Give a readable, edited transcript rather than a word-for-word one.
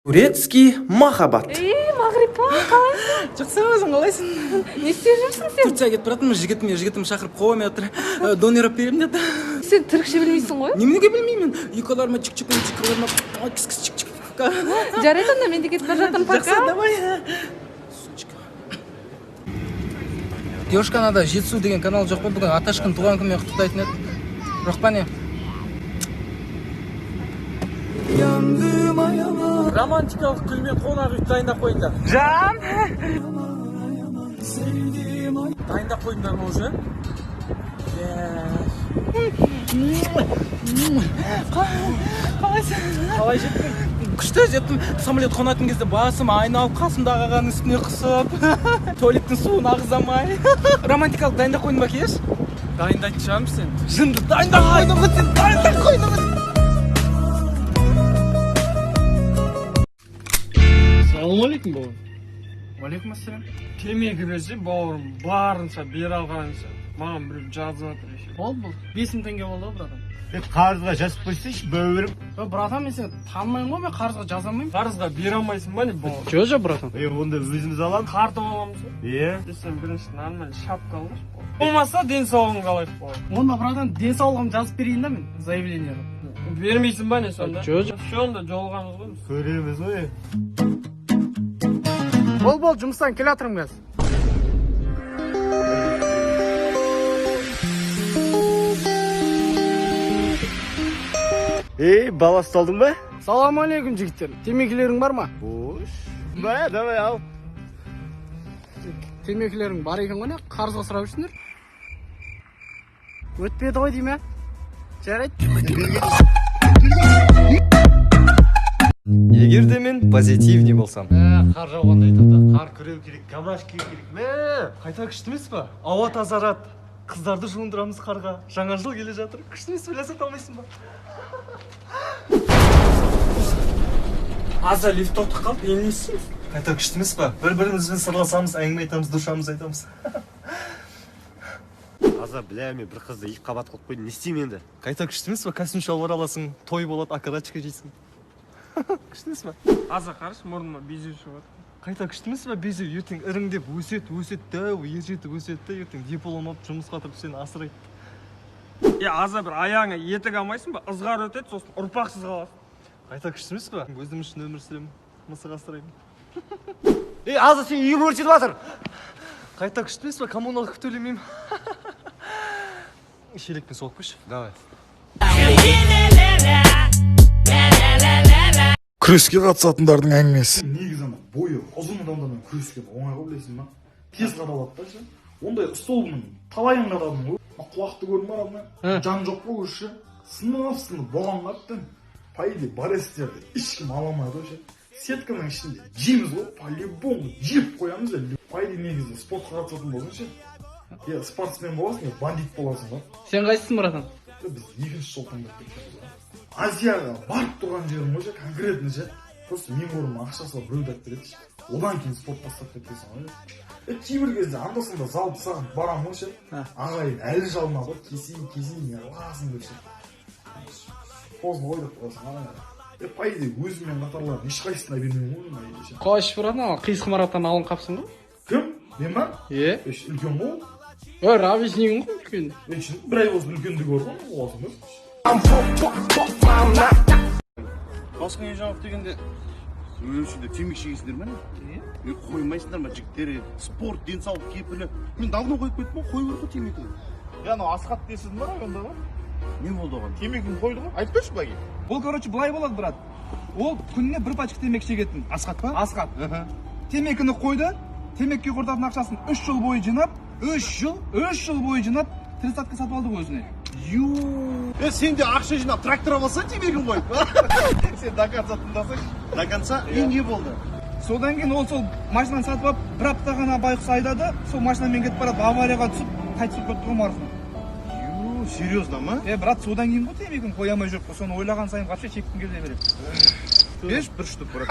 Турецкий махаббат. Мағрипа, қалайсың? Жақсы, өзің қалайсың? Не істеп жүрсің сен? Турцияға кетіп баратырмын, жігітім шақырып қоймай жатыр. Донор алып беремін деді. Сен түрікше білмейсің ғой? Неменеге білмеймін. Ұйқыларыма чик-чик-чик-чик-чик-чик-чик. Жарайды, онда мен де кетіп бара жатырмын, пока. Жақсы, давай. Сучка. Девушканада Жетісу деген канал жоқ па? Бүгін Аташкин туған күнімен құттықтайтын еді. Жоқ па не? Романтикалық күлмен қонақ үй дайындап қойыңдар. Жан! Дайындап қойыңдар ма уже? Қалай жеттің? Күшті жеттім. Самолет қонатын кезде басым айналып, қасымдағы ағаның үстіне қысып, туалеттің суын ағызамай. Романтикалық дайындап қойдың ба кеш? Дайындайтын шығармын сен. Жынды дайындап қойдың ба сен? Дайындап қойдың ба? Ассалаумалейкум бауырым. Уалейкум ассалам. Темекі берсе бауырым барынша бер алғанынша маған біреу жазып жатыр еще. Болды. 5000 теңге болды ғой, братан. Қарызға жазып қойсайшы бәуірім. Братан, мен сені танымаймын ғой, мен қарызға жаза алмаймын. Қарызға бере алмайсың ба не бауырым? Жо, братан. Онда өзіміз аламыз. Карта аламыз ғой. Сен бірінші нормально шапка алғаш. Болмаса денсаулығың қалайды бауырым. Онда, братан, денсаулығымды жазып берейін да мен заявлениеға. Бермейсің ба не сонда? Жо. Сонда жолығамыз ғой. Көреміз ғой. Бол, жұмыстан келе жатырмын қазір. Бала ұсталдың ба? Салам алейкум, жігіттер. Темекілерің бар ма? Бош. Ба, давай ал. Темекілерің бар екен ғой не? Қарызға сұрап жүрсіңдер. Өтпеді ғой дейме? Жарайды. Егер де мен позитивный болсам. Қар жауғанда айтады. Қар күреу керек, гамаш кию керек. Қайта күшті емес па? Ауа тазарады. Қыздарды жуындырамыз қарға. Жаңа жыл келе жатыр. Күшті емес пе, ләззат алмайсың ба? Аза лифт тоқтап қалып, енді не істейміз? Қайта күшті емес па? Бір-бірімізбен сырласамыз, әңгіме айтамыз, душамыз айтамыз. Аза, бля, мен бір қызды екі қабат қылып қойдым, не істеймін енді? Қайта күшті емес па? Костюм шалбар аласың, той болады, акарачка жейсің. Күшті емес па? Аза қарыш, мұрныма безеу шығады. Қайта күшті емес па? Безеу ертең іріңдеп өсет, дәу, ержетіп өсет те, ертең диплом алып жұмысқа тұрып сені асырайды. Аза бір аяғыңа етік алмайсың ба? Ызғар өтеді, сосын ұрпақсыз қаласың. Қайта күшті емес па? Өзім үшін өмір сүремін, мысық асыраймын. Аза, сен үйім өртетіп жатыр. Қайта күшті емес па? Коммуналдық төлемеймін. Шелекпен соғып көш. Давай. Күреске қатысатындардың әңгімесі. Негізі бойы ұзын адамдармен күреске оңай ғой, білесің ба? Тез қадалады да ше. Ондай столбының талайын қададым ғой. Құлақты көрдің ба алдына? Жан жоқ қой ше. Сынып болған қаптың. Пайде бар естерді ешкім аламайды ғой ше. Сетканың ішінде жейміз ғой, по-любому жеп қоямыз да. Пайде негізі спортқа қатысатын болсын ше. Спортсмен боласың, бандит боласың ба? Сен қайсысың, братан? Біз екінші жол таңдап кетеміз. Азияға барып тұрған жерім ғой ше, конкретно ше. Просто мен көрім ақшасы біреуді алып береді ше. Одан кейін спорт бастап кетесің ғой. Кейбір кезде анда-санда залды сағын барам ғой ше. Ағайын әлі жалына ғой, кесейін, не алғасын деп ше. Поздно ғой деп қоясың. Пайде өзіммен қатарларын ешқайсысына бермеймін ғой. Қойш, братан, қиыс қымараттан алын қапсың ғой? Кім? Мен ба? Үлкен ғой. Равишнигің ғой үлкен. Бір ай болсын үлкенді көрдің ғой, оласың ба? Басқа не жаңалық дегенде өмір ішінде темекі шегесіңдер ме? Қоймайсыңдар ма жігіттер? Спорт, денсаулық кепілі. Мен давно қойып кеттім ғой, қою керек қой темекіні. Анау асхат десің ба районда ба? Не болды оған? Темекіні қойды ғой? Айтып берші былай. Ол, короче, былай болады, брат. Ол күніне бір пачка темекі шегетін. Асхат па? Асхат. Темекіні қойды, темекіге құртатын ақшасын 3 жыл бойы жинап, 3 жыл бойы жинап, тридцатка сатып алды ғой өзіне. Сен де ақша жинап трактор алсаң темекін қойып. Сен до конца тыңдасаң. До конца? Не болды? Содан кейін ол сол машинаны сатып алып, бір апта ғана байқұс айдады, сол машинамен кетіп барады, аварияға түсіп, қайтып кетті ғой марқұм. Серьезно ма? Брат, содан кейін ғой темекіні қоя алмай жүріп, соны ойлаған сайын вообще шеккім келе береді. Беш, бір штук, брат.